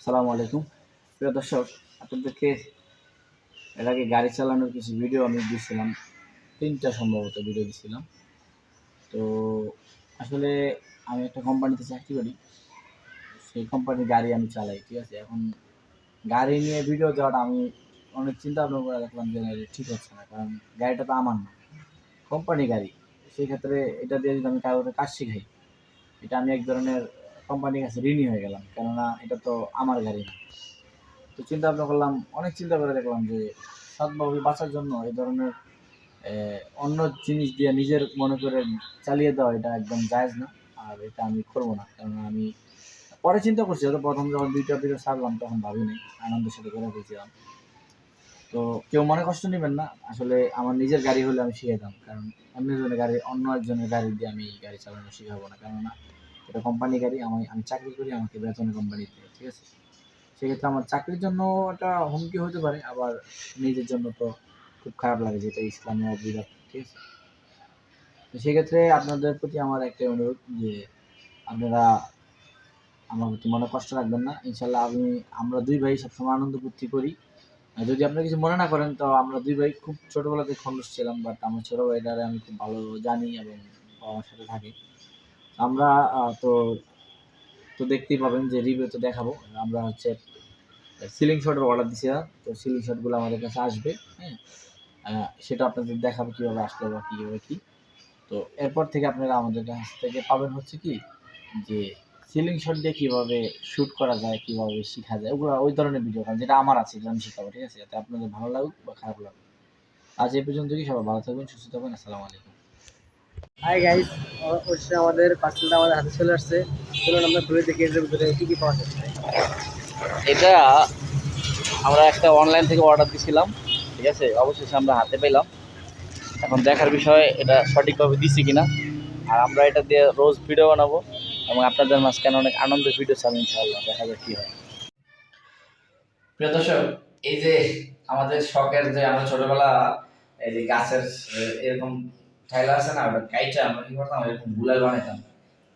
আসসালামু আলাইকুম প্রিয় দর্শক, আপনাদেরকে এর আগে গাড়ি চালানোর কিছু ভিডিও আমি দিয়েছিলাম, 3টা সম্ভবত ভিডিও দিয়েছিলাম। তো আসলে আমি একটা কোম্পানিতে চাকরি করি, সেই কোম্পানির গাড়ি আমি চালাই, ঠিক আছে। এখন গাড়ি নিয়ে ভিডিও দেওয়াটা আমি অনেক চিন্তা ভাবনা করে দেখলাম যে এটা ঠিক হচ্ছে না, কারণ গাড়িটা তো আমার না, কোম্পানি গাড়ি। সেই ক্ষেত্রে এটা দিয়ে যদি আমি কারোর কাজ শিখাই, এটা আমি এক ধরনের কোম্পানির কাছে ঋণী হয়ে গেলাম, কেননা এটা তো আমার গাড়ি না। তো চিন্তা ভাবনা করলাম, অনেক চিন্তা করে দেখলাম যে সৎভাবে বাঁচার জন্য এই ধরনের অন্য জিনিস দিয়ে নিজের মনে করে চালিয়ে দেওয়া এটা একদম জায়েজ না। আর এটা আমি করবো না, কারণ আমি পরে চিন্তা করছি, হয়তো প্রথম যখন 2টা ভিডিও ছাড়লাম তখন ভাবিনি, আনন্দের সাথে করে ফেলছিলাম। তো কেউ মনে কষ্ট নেবেন না, আসলে আমার নিজের গাড়ি হলে আমি শিখাইতাম, কারণ অন্য একজনের গাড়ি দিয়ে আমি গাড়ি চালানো শিখাবো না, কেননা এটা কোম্পানি গাড়ি। আমি চাকরি করি, আমাকে বেতনে কোম্পানিতে, ঠিক আছে। সেক্ষেত্রে আমার চাকরির জন্য এটা হুমকি হতে পারে, আবার নিজের জন্য তো খুব খারাপ লাগে, যেটা ইসলামী অবিরাত, ঠিক আছে। তো সেক্ষেত্রে আপনাদের প্রতি আমার একটা অনুরোধ যে আপনারা আমার প্রতি মনে কষ্ট রাখবেন না, ইনশাল্লাহ। আমরা দুই ভাই সবসময় আনন্দ ফুর্তি করি। আর যদি আপনারা কিছু মনে না করেন, তো আমরা দুই ভাই খুব ছোটবেলাতে খন্ডস ছিলাম, বাট আমার ছোট ভাইটারে আমি খুব ভালো জানি এবং আমার সাথে থাকে। আমরা তো তো দেখতেই পাবেন যে রিভিউতে দেখাবো, আমরা হচ্ছে সিলিং শটের অর্ডার দিছিলাম। তো সিলিং শটগুলো আমাদের কাছে আসবে, হ্যাঁ। সেটা আপনাদের দেখাবো কীভাবে আসলো বা কীভাবে কী। তো এরপর থেকে আপনারা আমাদের কাছ থেকে পাবেন হচ্ছে কি, যে সিলিং শট দিয়ে কীভাবে শ্যুট করা যায়, কীভাবে শেখা যায়, ওগুলো ওই ধরনের ভিডিও, কারণ যেটা আমার আছে, যেটা আমি শেখাবো, ঠিক আছে। যাতে আপনাদের ভালো লাগুক বা খারাপ লাগুক। আজ এই পর্যন্ত, কি সবাই ভালো থাকবেন, সুস্থ থাকবেন। আসসালামু আলাইকুম। হাই গাইস, অবশ্যই আমাদের পার্সেলটা আমাদের হাতে চলে আসছে। চলুন আমরা ঘুরে দেখি এর ভিতরে কি কি পাওয়া যাচ্ছে। এটা আমরা একটা অনলাইন থেকে অর্ডার দিয়েছিলাম, ঠিক আছে। অবশেষে আমরা হাতে পেলাম। এখন দেখার বিষয় এটা সঠিকভাবে দিছি কিনা। আর আমরা এটা দিয়ে রোজ ভিডিও বানাবো এবং আপনাদের মাঝখানে অনেক আনন্দের ভিডিও ছাড়বো, ইনশাআল্লাহ। দেখা যাক কি হয়। প্রিয় দর্শক, এই যে আমাদের শখের, যে আমরা ছোটবেলা এই যে গাছের এরকম ঠাইলা আছে না, ওটা কাইটা আমরা কি করতাম, এরকম গুলাল বানাইতাম।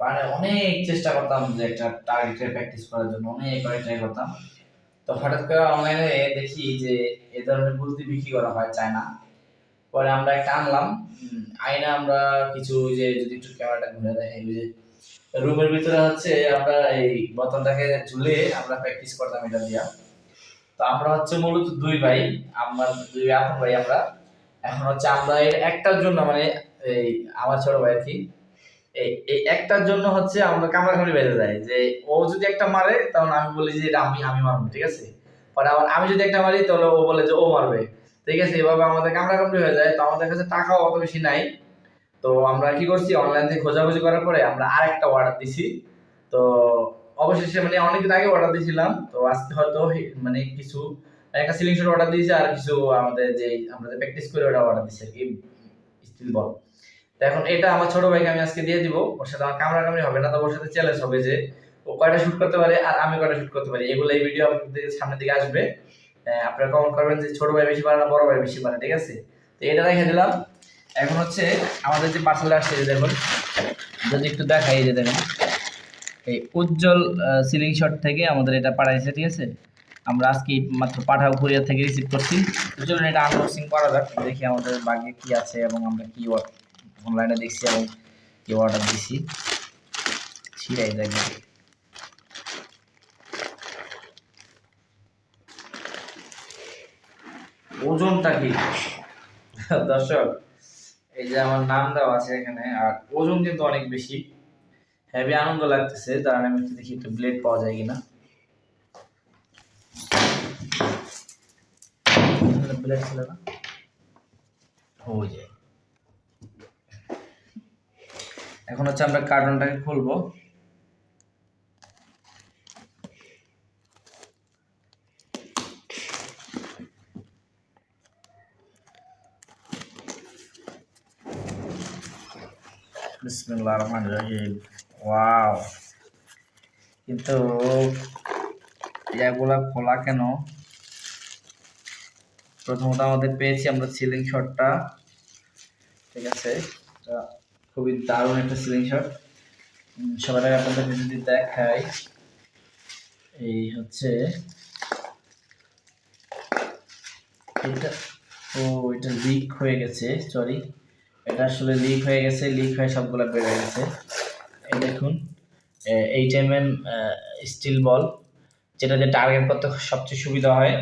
মানে অনেক চেষ্টা করতাম যে একটা টার্গেটের প্র্যাকটিস করার জন্য, অনেক ট্রাই করতাম। তো হঠাৎ করে অনলাইনে দেখি যে এই ধরনের বুদ্ধি বিক্রি করা হয় চায়না। পরে আমরা একটা আনলাম, আইনা আমরা কিছু, যে যদি একটু ক্যামেরাটা ঘুরে দেখাই, যে রুমের ভিতরে হচ্ছে আমরা এই বোতলটাকে ঝুলে আমরা প্র্যাকটিস করতাম এটা দিয়া। তো আমরা হচ্ছে মূলত দুই ভাই, আমরা দুই আপন ভাই আমরা। এখন হচ্ছে আমরা এর একটার জন্য, মানে এই আমার ছোট ভাই আর কি, এই এই একটার জন্য হচ্ছে আমরা কামড়াকামড়ি বেঁধে যায়, যে ও যদি একটা মারে তখন আমি বলি যে এটা আমি মারবো, ঠিক আছে। পরে আবার আমি যদি একটা মারি তাহলে ও বলে যে ও মারবে, ঠিক আছে। এভাবে আমাদের কামড়াকামড়ি হয়ে যায়। তো আমাদের কাছে টাকাও অত বেশি নাই। তো আমরা কি করছি, অনলাইন থেকে খোঁজাখুঁজি করার পরে আমরা আরেকটা অর্ডার দিছি। তো অবশেষে, মানে অনেকদিন আগে অর্ডার দিয়েছিলাম, তো আজকে হয়তো মানে কিছু একটা সিলিং শট অর্ডার দিয়েছি, আর কিছু আমাদের যে আমরা যে প্র্যাকটিস করে ওটা অর্ডার দিয়েছি আর কি, স্টিল বল। তো এখন এটা আমার ছোট ভাইকে আমি আজকে দিয়ে দিব। ওর সাথে আমার কামড়াকামড়ি হবে না, তবে ওর সাথে চ্যালেঞ্জ হবে যে ও কয়টা শুট করতে পারে আর আমি কয়টা শুট করতে পারি। এগুলো এই ভিডিও আপনাদের সামনের দিকে আসবে। আপনারা কমেন্ট করবেন যে ছোট ভাই বেশি পারে না বড় ভাই বেশি পারে, ঠিক আছে। তো এটা রেখে দিলাম। এখন হচ্ছে আমাদের যে পার্সেলটা আসছে, দেখুন, যদি একটু দেখাই, এই যে দেখেন, এই উজ্জ্বল সিলিং শট থেকে আমাদের এটা পাঠাইছে, ঠিক আছে। আমরা আজকে মাত্র পাঠাও কুরিয়ার থেকে রিসিভ করছি। চলুন এটা আনবক্সিং করা যাক, দেখি আমাদের বাগে কি আছে এবং আমরা কি অনলাইনে দেখছি এবং কি অর্ডার দিছি। ছিড়াই দেখবেন ওজনটা কি। দর্শক, এই যে আমার নাম দেওয়া আছে এখানে, আর ওজন কিন্তু অনেক বেশি। হেভি আনন্দ লাগতেছে, তার আমি একটু দেখি একটু ব্লেড পাওয়া যায় কিনা। ব্লেড ছিল না, হয়ে যায়। এখন হচ্ছে আমরা কার্টনটাকে খুলবো। বিসমিল্লাহির রহমানির রহিম। ওয়াও, কিন্তু এগুলা খোলা কেন? প্রথমত আমাদের পেয়েছি আমরা সিলিং শটটা, ঠিক আছে। এটা খুবই দারুণ একটা সিলিং শট। সবার আগে আপনাদের যদি দেখাই, এই হচ্ছে এটা। ও, এটা লিক হয়ে গেছে, সরি, এটা আসলে লিক হয়ে গেছে, লিক হয়ে সবগুলো বের হয়ে গেছে। এই দেখুন, 8mm স্টিল বল, যেটা দিয়ে টার্গেট করতে সবচেয়ে সুবিধা হয়।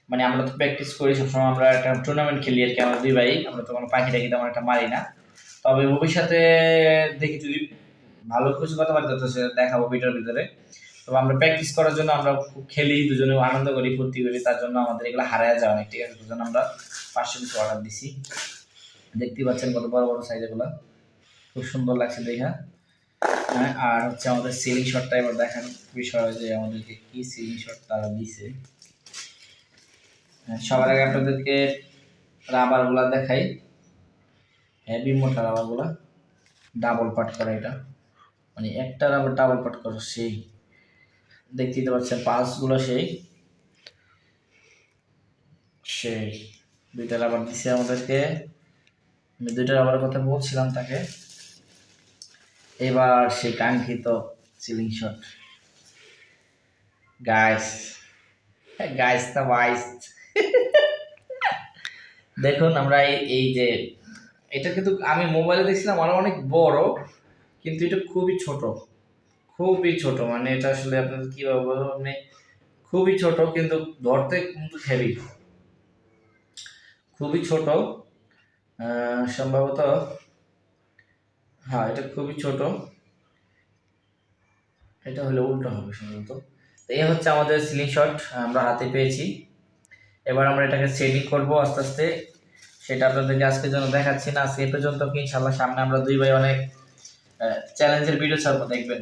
মানে আমরা তো প্র্যাকটিস করি সবসময়, আমরা একটা টুর্নামেন্ট খেলি আর কি, আমরা দুই ভাই, আমরা তো কোনো পাখি টাখি তেমন একটা মারি না। তবে ভবিষ্যতে দেখি যদি ভালো কিছু কথা পারি তো সেটা দেখাবো ভিডিওর ভিতরে। তবে আমরা প্র্যাকটিস করার জন্য আমরা খুব খেলি, দুজনে আনন্দ করি, ফুর্তি করি, তার জন্য আমাদের এগুলো হারায় যাওয়া অনেক, ঠিক আছে? তার জন্য আমরা 500 পিস অর্ডার দিছি। দেখতেই পাচ্ছেন কত বড় বড় সাইজ, এগুলো খুব সুন্দর লাগছে দেখা। হ্যাঁ, আর হচ্ছে আমাদের সিলিং শটটা এবার দেখার বিষয় যে আমাদেরকে কি সিলিং শট তারা দিছে। সবার আগে আপনাদেরকে রাবারগুলা দেখাই, হেভি মোটা রাবারগুলা, ডাবল পাট করা, এটা মানে একটা রাবার ডাবল পাট করা, সেই দেখতেই তো পাচ্ছেন পালসগুলো সেই সেই দুইটা রাবার দিছে আমাদেরকে। আমি দুইটা রাবারের কথা বলছিলাম তাকে। এবার সেই কাঙ্ক্ষিত সিলিং শট, গাইস, গাইস না ভাইস। দেখুন আমরা এই যে এটা কিন্তু আমি মোবাইলে দেখছিলাম আরো অনেক বড়, কিন্তু এটা খুবই ছোট, খুবই ছোট। মানে এটা আসলে আপনাদের কিভাবে বলবো, মানে খুবই ছোট, কিন্তু ধরতে কিন্তু হেভি, খুবই ছোট। সম্ভবত, হ্যাঁ এটা খুবই ছোট, এটা হলে উল্টো হবে সম্ভবত। তো এই হচ্ছে আমাদের সিলিং শট, আমরা হাতে পেয়েছি। এবার আমরা এটাকে সেটিং করব আস্তে আস্তে, সেটা আপনাদেরকে আজকের জন্য দেখাচ্ছি না। আজকে এ পর্যন্ত, ইনশাল্লাহ সামনে আমরা দুই ভাই অনেক চ্যালেঞ্জের ভিডিও ছাড়বো, দেখবেন।